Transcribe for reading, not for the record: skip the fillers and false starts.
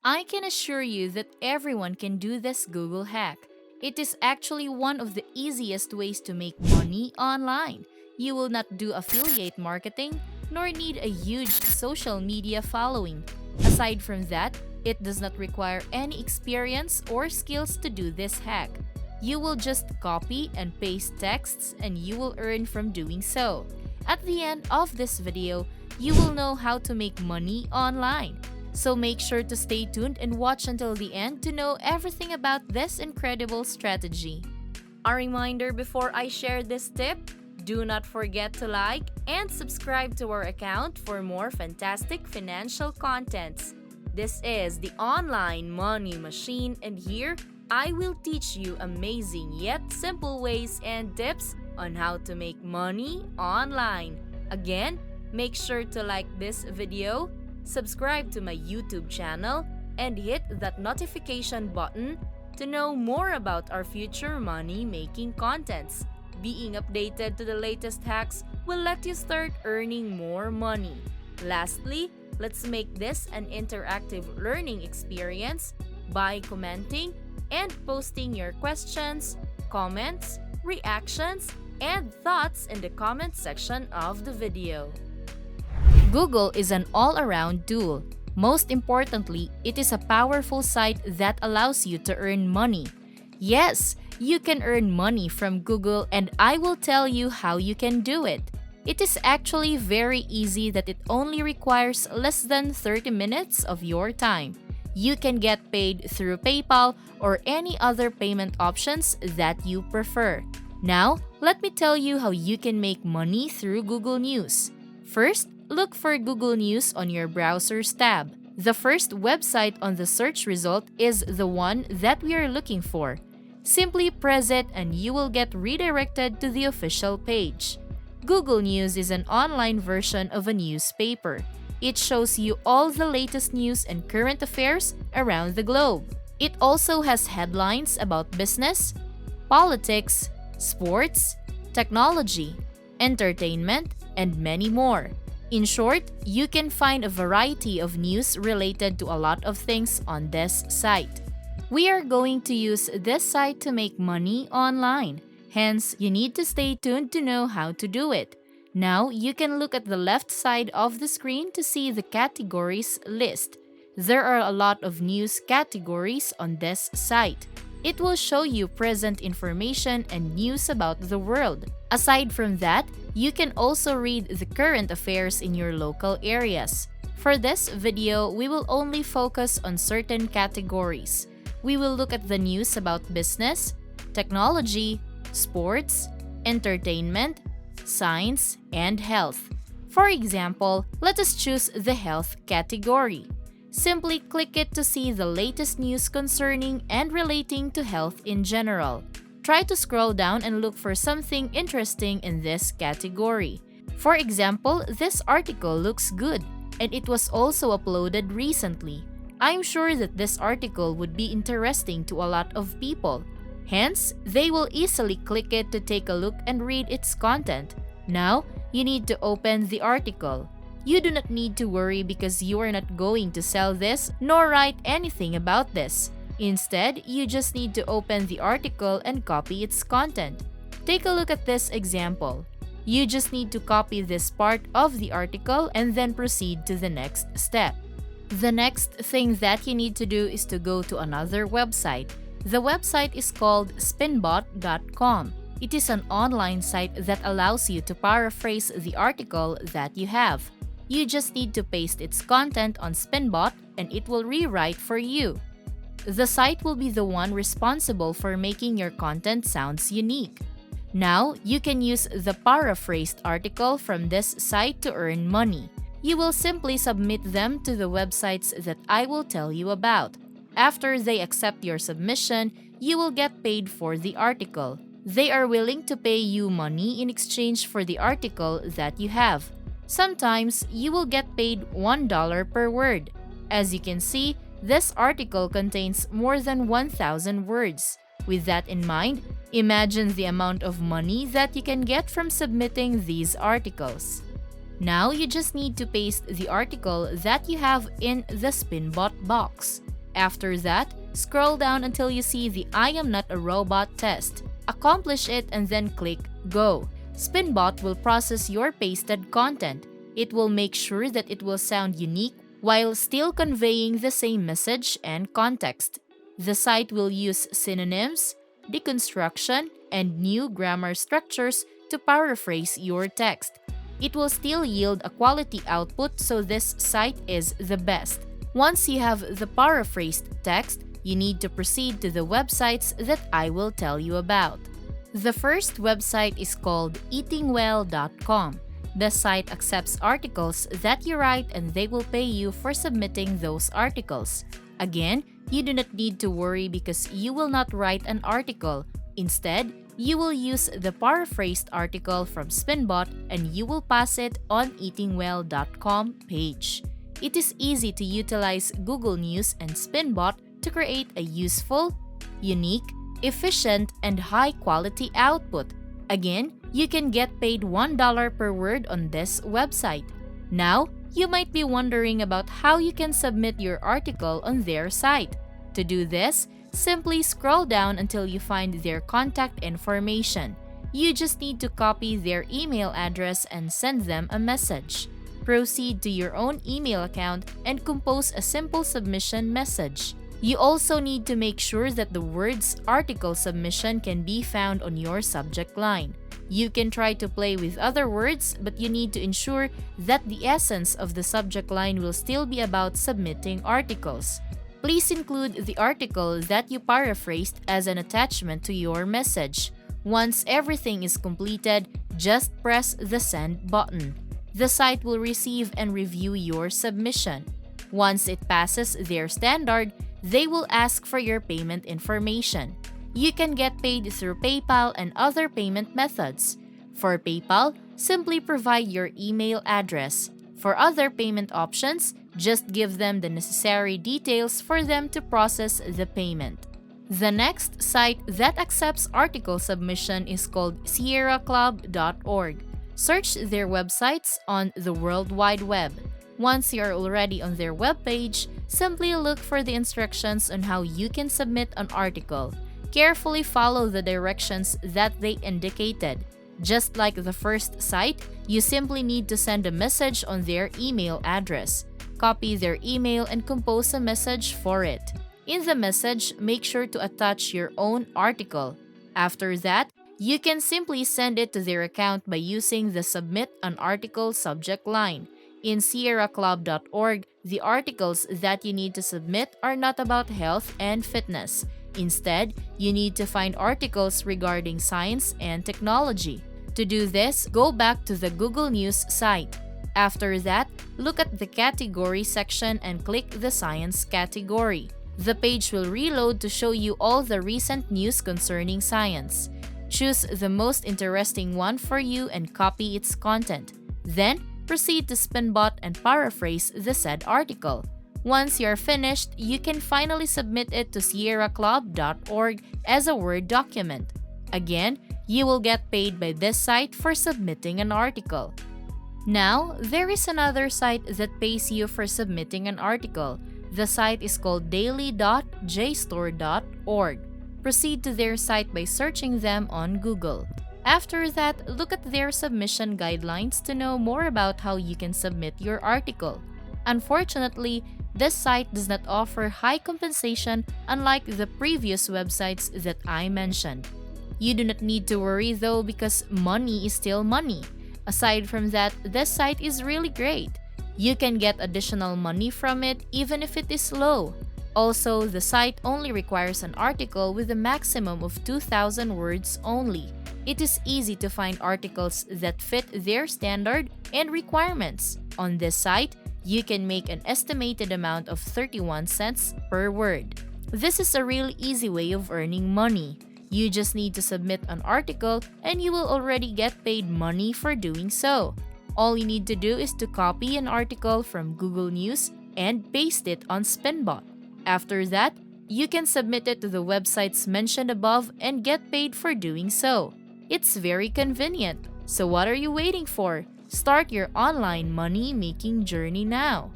I can assure you that everyone can do this Google hack. It is actually one of the easiest ways to make money online. You will not do affiliate marketing, nor need a huge social media following. Aside from that, it does not require any experience or skills to do this hack. You will just copy and paste texts and you will earn from doing so. At the end of this video, you will know how to make money online. So make sure to stay tuned and watch until the end to know everything about this incredible strategy. A reminder before I share this tip, do not forget to like and subscribe to our account for more fantastic financial contents. This is the Online Money Machine, and here I will teach you amazing yet simple ways and tips on how to make money online. Again, make sure to like this video, subscribe to my YouTube channel, and hit that notification button to know more about our future money-making contents. Being updated to the latest hacks will let you start earning more money. Lastly, let's make this an interactive learning experience by commenting and posting your questions, comments, reactions, and thoughts in the comment section of the video. Google is an all-around tool. Most importantly, it is a powerful site that allows you to earn money. Yes, you can earn money from Google, and I will tell you how you can do it. It is actually very easy that it only requires less than 30 minutes of your time. You can get paid through PayPal or any other payment options that you prefer. Now, let me tell you how you can make money through Google News. First, look for Google News on your browser's tab. The first website on the search result is the one that we are looking for. Simply press it and you will get redirected to the official page. Google News is an online version of a newspaper. It shows you all the latest news and current affairs around the globe. It also has headlines about business, politics, sports, technology, entertainment, and many more. In short, you can find a variety of news related to a lot of things on this site. We are going to use this site to make money online. Hence, you need to stay tuned to know how to do it. Now, you can look at the left side of the screen to see the categories list. There are a lot of news categories on this site. It will show you present information and news about the world. Aside from that, you can also read the current affairs in your local areas. For this video, we will only focus on certain categories. We will look at the news about business, technology, sports, entertainment, science, and health. For example, let us choose the health category. Simply click it to see the latest news concerning and relating to health in general. Try to scroll down and look for something interesting in this category. For example, this article looks good, and it was also uploaded recently. I'm sure that this article would be interesting to a lot of people. Hence, they will easily click it to take a look and read its content. Now, you need to open the article. You do not need to worry because you are not going to sell this nor write anything about this. Instead, you just need to open the article and copy its content. Take a look at this example. You just need to copy this part of the article and then proceed to the next step. The next thing that you need to do is to go to another website. The website is called spinbot.com. It is an online site that allows you to paraphrase the article that you have. You just need to paste its content on Spinbot and it will rewrite for you. The site will be the one responsible for making your content sounds unique. Now, you can use the paraphrased article from this site to earn money. You will simply submit them to the websites that I will tell you about. After they accept your submission, you will get paid for the article. They are willing to pay you money in exchange for the article that you have. Sometimes, you will get paid $1 per word. As you can see, this article contains more than 1,000 words. With that in mind, imagine the amount of money that you can get from submitting these articles. Now, you just need to paste the article that you have in the Spinbot box. After that, scroll down until you see the I am not a robot test. Accomplish it and then click Go. Spinbot will process your pasted content. It will make sure that it will sound unique while still conveying the same message and context. The site will use synonyms, deconstruction, and new grammar structures to paraphrase your text. It will still yield a quality output, so this site is the best. Once you have the paraphrased text, you need to proceed to the websites that I will tell you about. The first website is called eatingwell.com. The site accepts articles that you write and they will pay you for submitting those articles. Again, you do not need to worry because you will not write an article. Instead, you will use the paraphrased article from Spinbot and you will pass it on eatingwell.com page. It is easy to utilize Google News and Spinbot to create a useful, unique, efficient, and high-quality output. Again, you can get paid $1 per word on this website. Now, you might be wondering about how you can submit your article on their site. To do this, simply scroll down until you find their contact information. You just need to copy their email address and send them a message. Proceed to your own email account and compose a simple submission message. You also need to make sure that the words article submission can be found on your subject line. You can try to play with other words, but you need to ensure that the essence of the subject line will still be about submitting articles. Please include the article that you paraphrased as an attachment to your message. Once everything is completed, just press the send button. The site will receive and review your submission. Once it passes their standard, they will ask for your payment information. You can get paid through PayPal and other payment methods. For PayPal, simply provide your email address. For other payment options, just give them the necessary details for them to process the payment. The next site that accepts article submission is called sierraclub.org. Search their websites on the World Wide Web. Once you are already on their webpage, simply look for the instructions on how you can submit an article. Carefully follow the directions that they indicated. Just like the first site, you simply need to send a message on their email address. Copy their email and compose a message for it. In the message, make sure to attach your own article. After that, you can simply send it to their account by using the Submit an Article subject line. In sierraclub.org, the articles that you need to submit are not about health and fitness. Instead, you need to find articles regarding science and technology. To do this, go back to the Google News site. After that, look at the category section and click the science category. The page will reload to show you all the recent news concerning science. Choose the most interesting one for you and copy its content. Then, proceed to Spinbot and paraphrase the said article. Once you are finished, you can finally submit it to sierraclub.org as a Word document. Again, you will get paid by this site for submitting an article. Now, there is another site that pays you for submitting an article. The site is called daily.jstor.org. Proceed to their site by searching them on Google. After that, look at their submission guidelines to know more about how you can submit your article. Unfortunately, this site does not offer high compensation unlike the previous websites that I mentioned. You do not need to worry though because money is still money. Aside from that, this site is really great. You can get additional money from it even if it is low. Also, the site only requires an article with a maximum of 2,000 words only. It is easy to find articles that fit their standard and requirements. On this site, you can make an estimated amount of 31 cents per word. This is a really easy way of earning money. You just need to submit an article and you will already get paid money for doing so. All you need to do is to copy an article from Google News and paste it on Spinbot. After that, you can submit it to the websites mentioned above and get paid for doing so. It's very convenient. So what are you waiting for? Start your online money-making journey now.